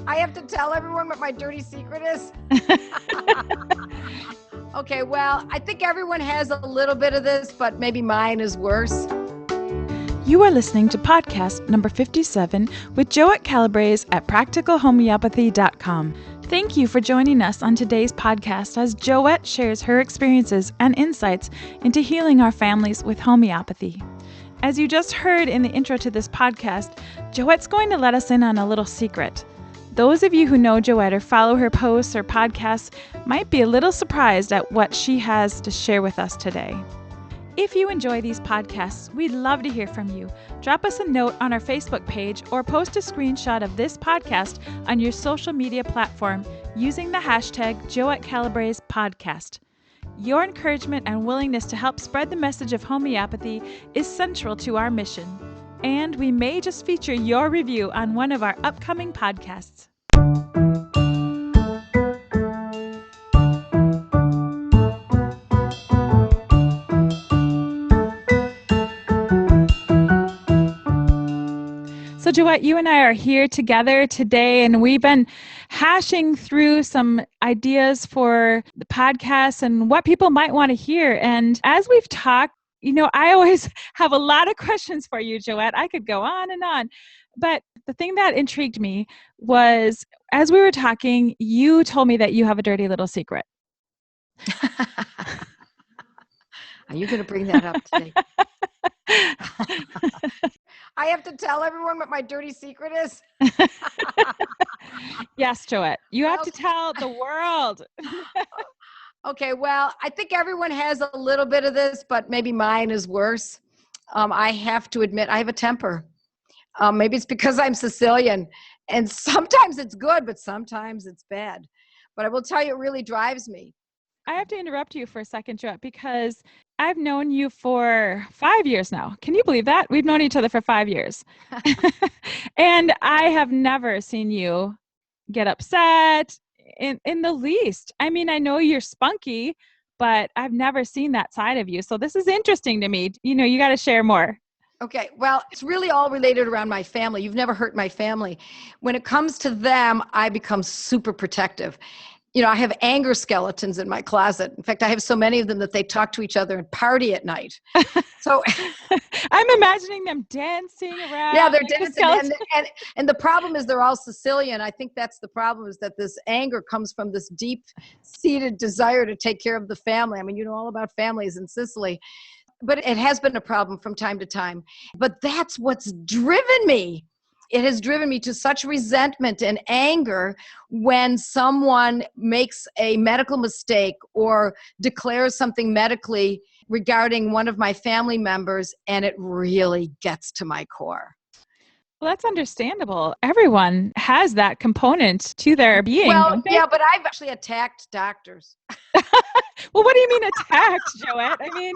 I have to tell everyone what my dirty secret is. Okay, well, I think everyone has a little bit of this, but maybe mine is worse. You are listening to podcast number 57 with Joette Calabrese at practicalhomeopathy.com. Thank you for joining us on today's podcast as Joette shares her experiences and insights into healing our families with homeopathy. As you just heard in the intro to this podcast, Joette's going to let us in on a little secret. Those of you who know Joette or follow her posts or podcasts might be a little surprised at what she has to share with us today. If you enjoy these podcasts, we'd love to hear from you. Drop us a note on our Facebook page or post a screenshot of this podcast on your social media platform using the hashtag Joette Calabrese Podcast. Your encouragement and willingness to help spread the message of homeopathy is central to our mission. And we may just feature your review on one of our upcoming podcasts. So Joette, you and I are here together today, and we've been hashing through some ideas for the podcast and what people might want to hear. And as we've talked, I always have a lot of questions for you, Joette. I could go on and on. But the thing that intrigued me was, as we were talking, you told me that you have a dirty little secret. Are you going to bring that up today? I have to tell everyone what my dirty secret is? Yes, Joette. You have to tell the world. Okay, well, I think everyone has a little bit of this, but maybe mine is worse. I have to admit, I have a temper. Maybe it's because I'm Sicilian, and sometimes it's good, but sometimes it's bad. But I will tell you, it really drives me. I have to interrupt you for a second, Joette, because I've known you for 5 years now. Can you believe that? We've known each other for 5 years. And I have never seen you get upset in the least. I mean, I know you're spunky, but I've never seen that side of you. So this is interesting to me. You got to share more. Okay, well, it's really all related around my family. You've never hurt my family. When it comes to them, I become super protective. I have anger skeletons in my closet. In fact, I have so many of them that they talk to each other and party at night. So I'm imagining them dancing around. Yeah, they're dancing. And the problem is they're all Sicilian. I think that's the problem, is that this anger comes from this deep-seated desire to take care of the family. I mean, you know all about families in Sicily. But it has been a problem from time to time. But that's what's driven me. It has driven me to such resentment and anger when someone makes a medical mistake or declares something medically regarding one of my family members, and it really gets to my core. Well, that's understandable. Everyone has that component to their being. Well, yeah, but I've actually attacked doctors. Well, what do you mean attacked, Joette? I mean...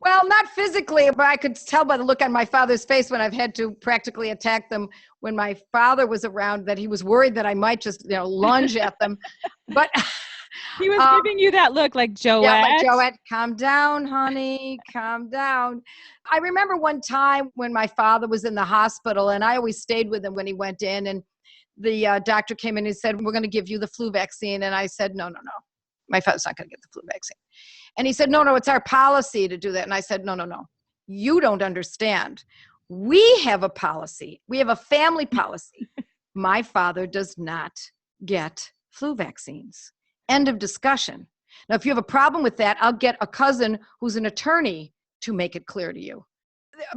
Well, not physically, but I could tell by the look on my father's face when I've had to practically attack them when my father was around, that he was worried that I might just, lunge at them. But he was giving you that look like, Joette. Yeah, like, Joette, calm down, honey, calm down. I remember one time when my father was in the hospital, and I always stayed with him when he went in, and the doctor came in and said, we're going to give you the flu vaccine. And I said, no. My father's not going to get the flu vaccine. And he said, no, it's our policy to do that. And I said, no. You don't understand. We have a policy. We have a family policy. My father does not get flu vaccines. End of discussion. Now, if you have a problem with that, I'll get a cousin who's an attorney to make it clear to you.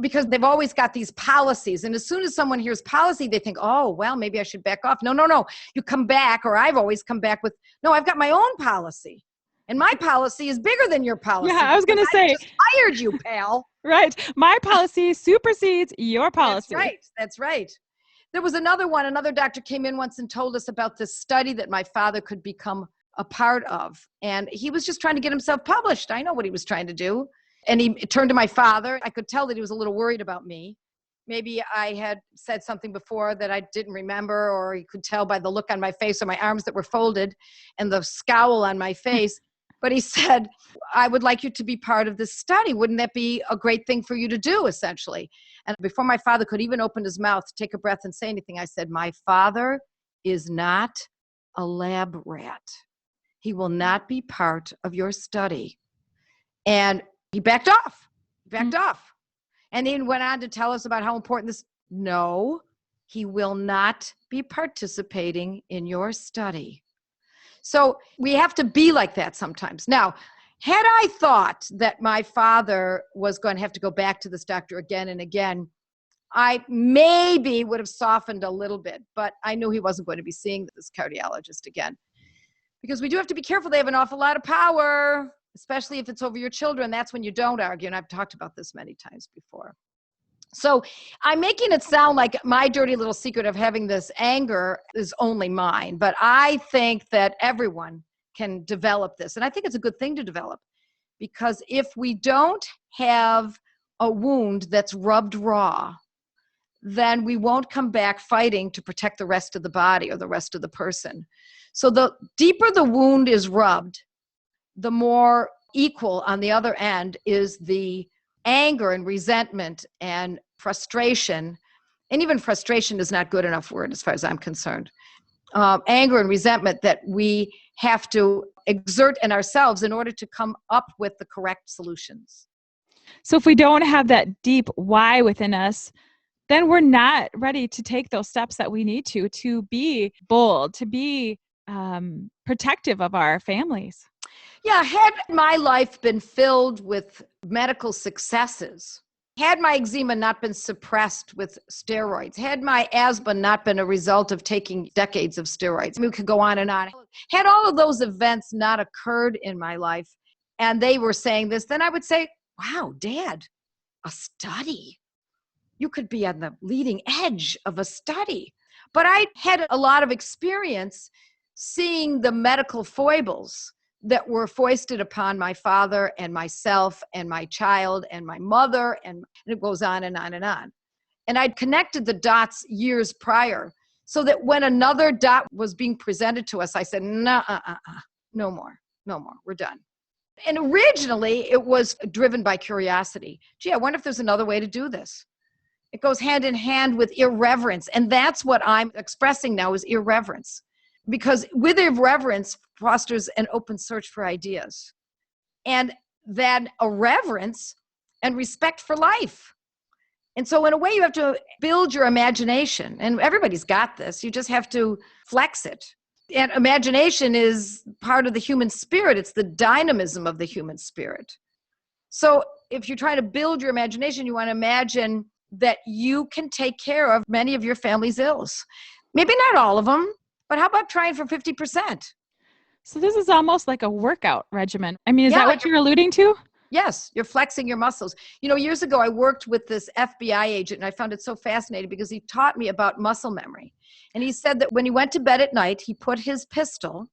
Because they've always got these policies. And as soon as someone hears policy, they think, oh, well, maybe I should back off. No. You come back, or I've always come back with, no, I've got my own policy. And my policy is bigger than your policy. Yeah, I was going to say. I just hired you, pal. Right. My policy supersedes your policy. That's right. There was another one. Another doctor came in once and told us about this study that my father could become a part of. And he was just trying to get himself published. I know what he was trying to do. And he turned to my father. I could tell that he was a little worried about me. Maybe I had said something before that I didn't remember, or he could tell by the look on my face or my arms that were folded and the scowl on my face. But he said, I would like you to be part of this study. Wouldn't that be a great thing for you to do, essentially? And before my father could even open his mouth, take a breath and say anything, I said, my father is not a lab rat. He will not be part of your study. And he backed off. And then went on to tell us about how important this, no, he will not be participating in your study. So we have to be like that sometimes. Now, had I thought that my father was going to have to go back to this doctor again and again, I maybe would have softened a little bit, but I knew he wasn't going to be seeing this cardiologist again. Because we do have to be careful. They have an awful lot of power, especially if it's over your children. That's when you don't argue. And I've talked about this many times before. So I'm making it sound like my dirty little secret of having this anger is only mine. But I think that everyone can develop this. And I think it's a good thing to develop. Because if we don't have a wound that's rubbed raw, then we won't come back fighting to protect the rest of the body or the rest of the person. So the deeper the wound is rubbed, the more equal on the other end is the anger and resentment and frustration. And even frustration is not good enough word as far as I'm concerned. Anger and resentment that we have to exert in ourselves in order to come up with the correct solutions. So if we don't have that deep why within us, then we're not ready to take those steps that we need to be bold, to be protective of our families. Yeah, had my life been filled with medical successes, had my eczema not been suppressed with steroids, had my asthma not been a result of taking decades of steroids, we could go on and on. Had all of those events not occurred in my life, and they were saying this, then I would say, wow, Dad, a study. You could be on the leading edge of a study. But I had a lot of experience seeing the medical foibles that were foisted upon my father and myself and my child and my mother, and it goes on and on and on. And I'd connected the dots years prior so that when another dot was being presented to us, I said, no more, we're done. And originally it was driven by curiosity. Gee, I wonder if there's another way to do this. It goes hand in hand with irreverence. And that's what I'm expressing now is irreverence. Because with irreverence fosters an open search for ideas. And that irreverence and respect for life. And so in a way you have to build your imagination. And everybody's got this. You just have to flex it. And imagination is part of the human spirit. It's the dynamism of the human spirit. So if you're trying to build your imagination, you want to imagine that you can take care of many of your family's ills. Maybe not all of them, but how about trying for 50%? So this is almost like a workout regimen. I mean, is that what you're alluding to? Yes, you're flexing your muscles. You know, years ago, I worked with this FBI agent, and I found it so fascinating because he taught me about muscle memory. And he said that when he went to bed at night, he put his pistol,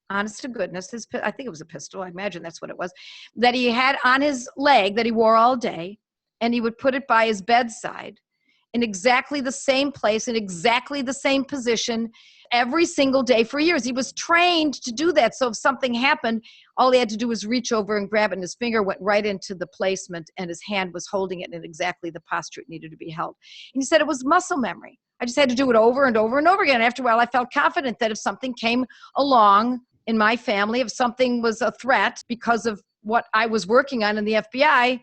honest to goodness, I think it was a pistol, I imagine that's what it was, that he had on his leg that he wore all day, and he would put it by his bedside in exactly the same place, in exactly the same position, every single day for years. He was trained to do that. So if something happened, all he had to do was reach over and grab it, and his finger went right into the placement, and his hand was holding it in exactly the posture it needed to be held. And he said it was muscle memory. I just had to do it over and over and over again. After a while, I felt confident that if something came along in my family, if something was a threat because of what I was working on in the FBI,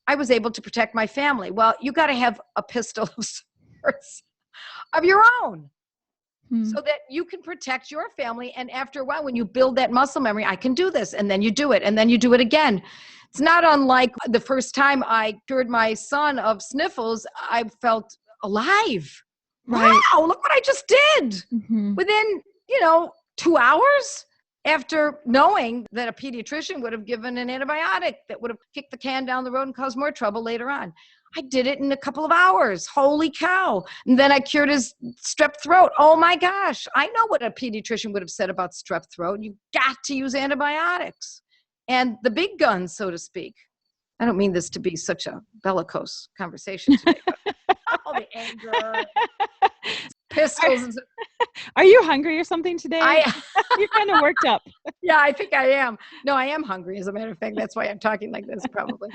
I was able to protect my family. Well, you got to have a pistol of sorts of your own so that you can protect your family. And after a while, when you build that muscle memory, I can do this. And then you do it. And then you do it again. It's not unlike the first time I cured my son of sniffles, I felt alive. Right. Wow, look what I just did. Within, 2 hours after knowing that a pediatrician would have given an antibiotic that would have kicked the can down the road and caused more trouble later on. I did it in a couple of hours. Holy cow. And then I cured his strep throat. Oh my gosh. I know what a pediatrician would have said about strep throat. You've got to use antibiotics. And the big guns, so to speak. I don't mean this to be such a bellicose conversation today, but all the anger, pistols. Are you hungry or something today? I, You're kind of worked up. yeah, I think I am. No, I am hungry, as a matter of fact. That's why I'm talking like this, probably.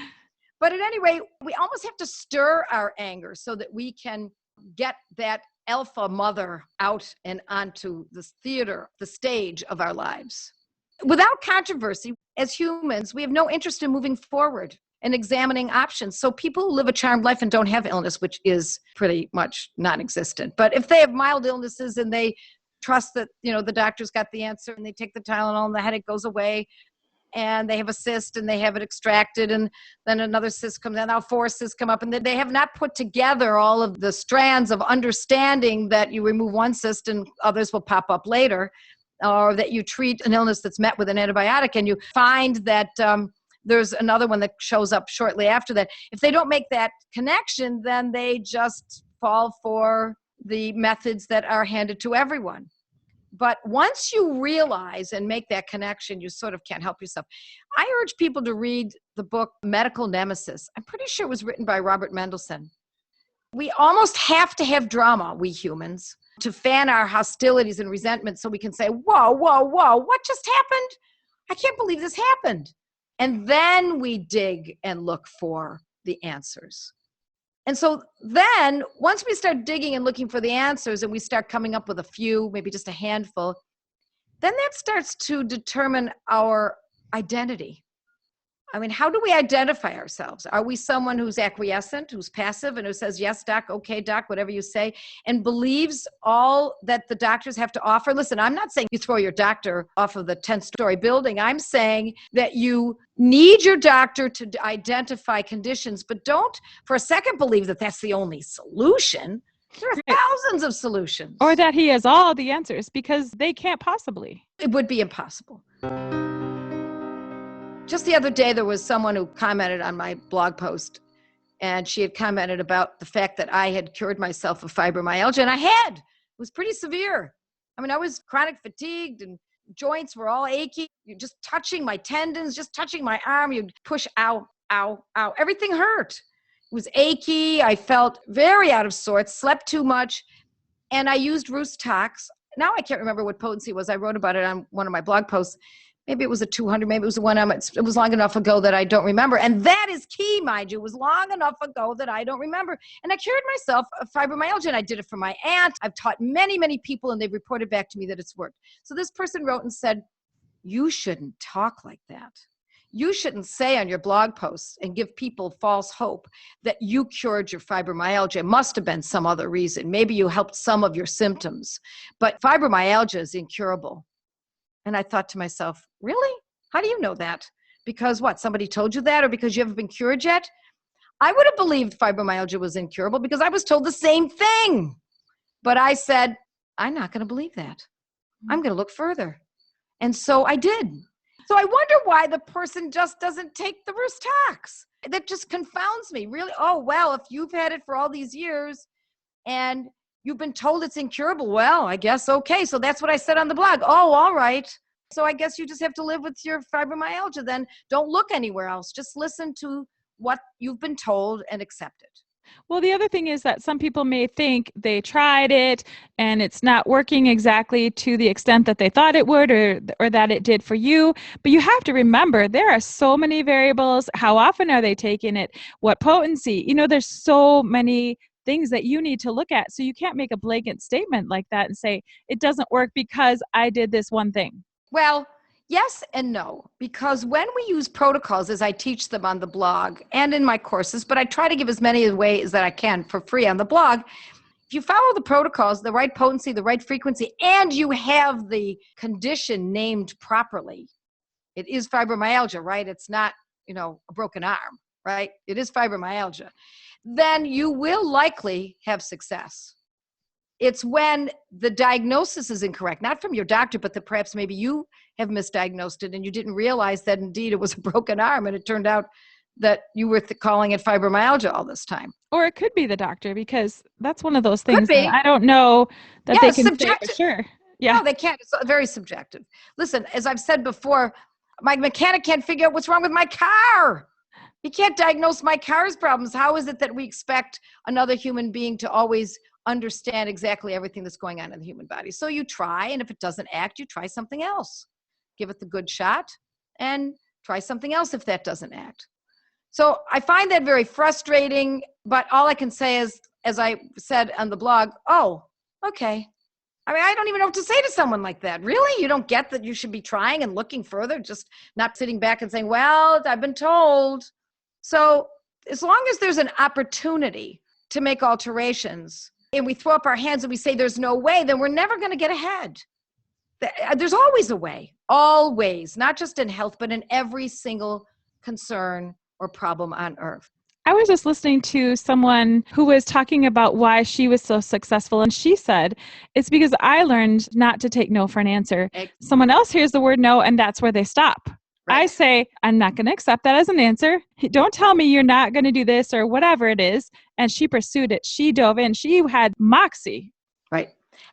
But at any rate, we almost have to stir our anger so that we can get that alpha mother out and onto this theater, the stage of our lives. Without controversy, as humans, we have no interest in moving forward and examining options. So people who live a charmed life and don't have illness, which is pretty much non-existent, but if they have mild illnesses and they trust that, the doctor's got the answer and they take the Tylenol and the headache goes away, and they have a cyst and they have it extracted, and then another cyst comes in, now 4 cysts come up, and they have not put together all of the strands of understanding that you remove one cyst and others will pop up later, or that you treat an illness that's met with an antibiotic and you find that there's another one that shows up shortly after that. If they don't make that connection, then they just fall for the methods that are handed to everyone. But once you realize and make that connection, you sort of can't help yourself. I urge people to read the book Medical Nemesis. I'm pretty sure it was written by Robert Mendelsohn. We almost have to have drama, we humans, to fan our hostilities and resentment so we can say, whoa, whoa, whoa, what just happened? I can't believe this happened. And then we dig and look for the answers. And so then once we start digging and looking for the answers and we start coming up with a few, maybe just a handful, then that starts to determine our identity. I mean, how do we identify ourselves? Are we someone who's acquiescent, who's passive, and who says, yes, doc, okay, doc, whatever you say, and believes all that the doctors have to offer? Listen, I'm not saying you throw your doctor off of the 10-story building. I'm saying that you need your doctor to identify conditions, but don't for a second believe that that's the only solution. There are thousands of solutions. Or that he has all the answers, because they can't possibly. It would be impossible. Just the other day, there was someone who commented on my blog post, and she had commented about the fact that I had cured myself of fibromyalgia, and I had. It was pretty severe. I mean, I was chronic fatigued and joints were all achy. You're just touching my tendons, just touching my arm. You'd push, ow, ow, ow. Everything hurt. It was achy. I felt very out of sorts, slept too much, and I used Roost Tox. Now I can't remember what potency was. I wrote about it on one of my blog posts. Maybe it was a 200, maybe it was a 1 it was long enough ago that I don't remember. And that is key, mind you. It was long enough ago that I don't remember. And I cured myself of fibromyalgia, and I did it for my aunt. I've taught many, many people, and they've reported back to me that it's worked. So this person wrote and said, you shouldn't talk like that. You shouldn't say on your blog posts and give people false hope that you cured your fibromyalgia. It must have been some other reason. Maybe you helped some of your symptoms, but fibromyalgia is incurable. And I thought to myself, really? How do you know that? Because what, somebody told you that, or because you haven't been cured yet? I would have believed fibromyalgia was incurable because I was told the same thing. But I said, I'm not going to believe that. I'm going to look further. And so I did. So I wonder why the person just doesn't take the Roost Tox. That just confounds me. Really? Oh, well, if you've had it for all these years and you've been told it's incurable, well, I guess, okay. So that's what I said on the blog. Oh, all right. So I guess you just have to live with your fibromyalgia then. Don't look anywhere else. Just listen to what you've been told and accept it. Well, the other thing is that some people may think they tried it and it's not working exactly to the extent that they thought it would, or that it did for you. But you have to remember, there are so many variables. How often are they taking it? What potency? There's so many things that you need to look at. So you can't make a blanket statement like that and say, it doesn't work because I did this one thing. Well, yes and no, because when we use protocols, as I teach them on the blog and in my courses, but I try to give as many ways that I can for free on the blog. If you follow the protocols, the right potency, the right frequency, and you have the condition named properly, it is fibromyalgia, right? It's not, a broken arm, right? It is fibromyalgia. Then you will likely have success. It's when the diagnosis is incorrect, not from your doctor, but that perhaps maybe you have misdiagnosed it and you didn't realize that indeed it was a broken arm, and it turned out that you were calling it fibromyalgia all this time. Or it could be the doctor, because that's one of those things that I don't know that they can subjective. say for sure. Yeah. No, they can't. It's very subjective. Listen, as I've said before, my mechanic can't figure out what's wrong with my car. He can't diagnose my car's problems. How is it that we expect another human being to always understand exactly everything that's going on in the human body. So you try, and if it doesn't act, you try something else. Give it the good shot and try something else if that doesn't act. So I find that very frustrating, but all I can say is, as I said on the blog, oh, okay. I mean, I don't even know what to say to someone like that. Really? You don't get that you should be trying and looking further, just not sitting back and saying, well, I've been told. So as long as there's an opportunity to make alterations and we throw up our hands and we say there's no way, then we're never going to get ahead. There's always a way, always, not just in health, but in every single concern or problem on earth. I was just listening to someone who was talking about why she was so successful. And she said, it's because I learned not to take no for an answer. Someone else hears the word no, and that's where they stop. Right. I say, I'm not going to accept that as an answer. Don't tell me you're not going to do this or whatever it is. And she pursued it. She dove in. She had moxie. Right.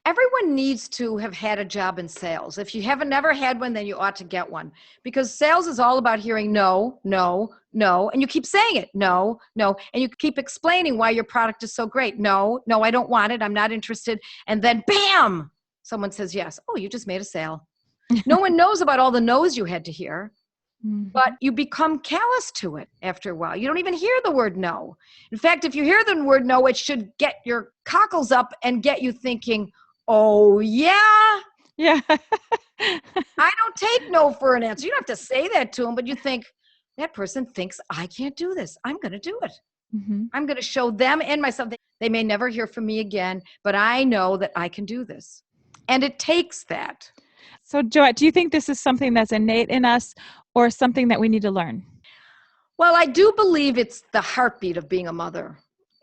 Everyone needs to have had a job in sales. If you haven't never had one, then you ought to get one, because sales is all about hearing no, no, no. And you keep saying it. No, no. And you keep explaining why your product is so great. No, no, I don't want it. I'm not interested. And then bam, someone says yes. Oh, you just made a sale. No one knows about all the no's you had to hear, but you become callous to it after a while. You don't even hear the word no. In fact, if you hear the word no, it should get your cockles up and get you thinking, oh, yeah? Yeah. I don't take no for an answer. You don't have to say that to them, but you think, that person thinks I can't do this. I'm going to do it. I'm going to show them and myself that they may never hear from me again, but I know that I can do this. And it takes that. So, Joette, do you think this is something that's innate in us or something that we need to learn? Well, I do believe it's the heartbeat of being a mother.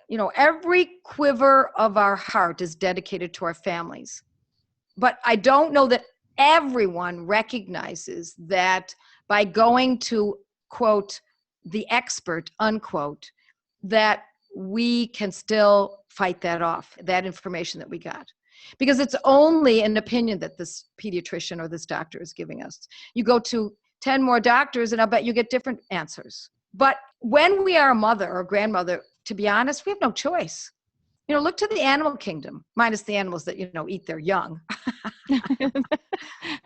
You know, every quiver of our heart is dedicated to our families. But I don't know that everyone recognizes that by going to, quote, the expert, unquote, that we can still fight that off, that information that we got. Because it's only an opinion that this pediatrician or this doctor is giving us. You go to 10 more doctors and I'll bet you get different answers. But when we are a mother or grandmother, to be honest, we have no choice. You know, look to the animal kingdom, minus the animals that, you know, eat their young.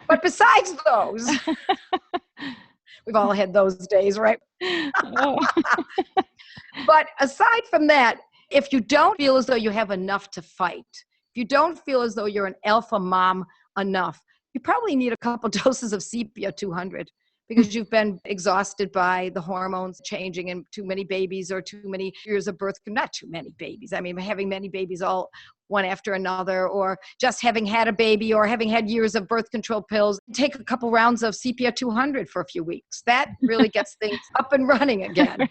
But besides those, we've all had those days, right? But aside from that, if you don't feel as though you have enough to fight, if you don't feel as though you're an alpha mom enough, you probably need a couple doses of sepia 200 because you've been exhausted by the hormones changing and too many babies or too many years of birth. Not too many babies. I mean, having many babies all one after another, or just having had a baby or having had years of birth control pills. Take a couple rounds of sepia 200 for a few weeks. That really gets things up and running again.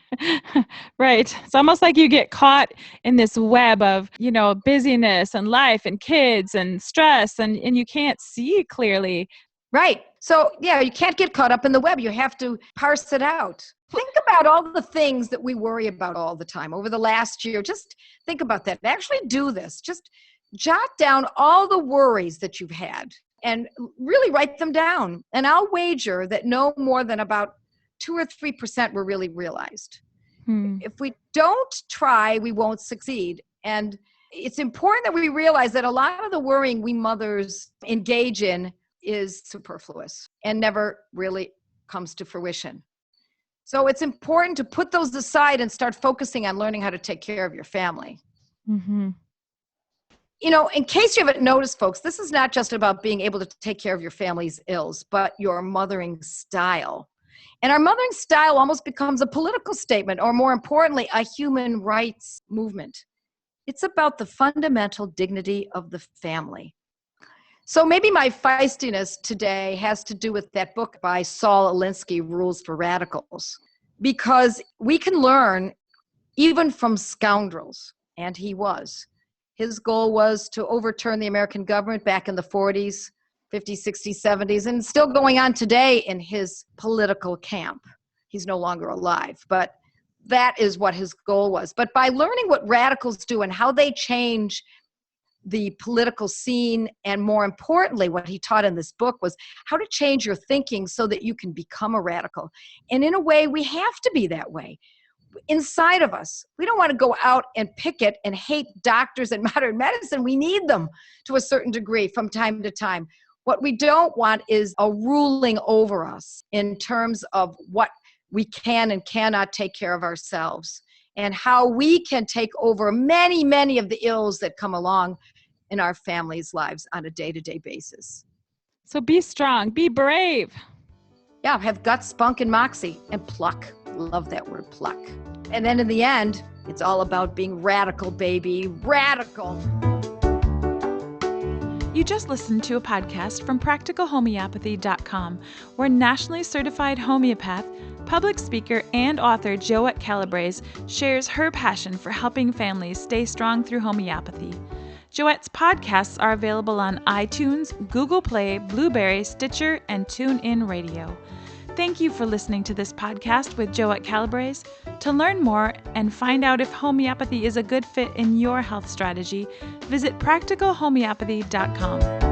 Right. It's almost like you get caught in this web of, you know, busyness and life and kids and stress and you can't see clearly. Right. So, yeah, you can't get caught up in the web. You have to parse it out. Think about all the things that we worry about all the time over the last year. Just think about that. Actually do this. Just jot down all the worries that you've had and really write them down. And I'll wager that no more than about 2 or 3% were really realized. If we don't try, we won't succeed. And it's important that we realize that a lot of the worrying we mothers engage in is superfluous and never really comes to fruition. So it's important to put those aside and start focusing on learning how to take care of your family. You know, in case you haven't noticed, folks, this is not just about being able to take care of your family's ills, but your mothering style. And our mothering style almost becomes a political statement, or more importantly, a human rights movement. It's about the fundamental dignity of the family. So maybe my feistiness today has to do with that book by Saul Alinsky, Rules for Radicals, because we can learn even from scoundrels, and he was. His goal was to overturn the American government back in the 40s, 50s, 60s, 70s, and still going on today in his political camp. He's no longer alive, but that is what his goal was. But by learning what radicals do and how they change the political scene, and more importantly, what he taught in this book was how to change your thinking so that you can become a radical. And in a way, we have to be that way. inside of us. We don't want to go out and picket and hate doctors and modern medicine. We need them to a certain degree from time to time. What we don't want is a ruling over us in terms of what we can and cannot take care of ourselves, and how we can take over many, many of the ills that come along in our families' lives on a day-to-day basis. So be strong, be brave. Yeah, have guts, spunk, and moxie, and pluck. Love that word, pluck. And then in the end, it's all about being radical, baby, radical. You just listened to a podcast from practicalhomeopathy.com, where nationally certified homeopath, public speaker, and author Joette Calabrese shares her passion for helping families stay strong through homeopathy. Joette's podcasts are available on iTunes, Google Play, Blueberry, Stitcher, and TuneIn Radio. Thank you for listening to this podcast with Joette Calabrese. To learn more and find out if homeopathy is a good fit in your health strategy, visit practicalhomeopathy.com.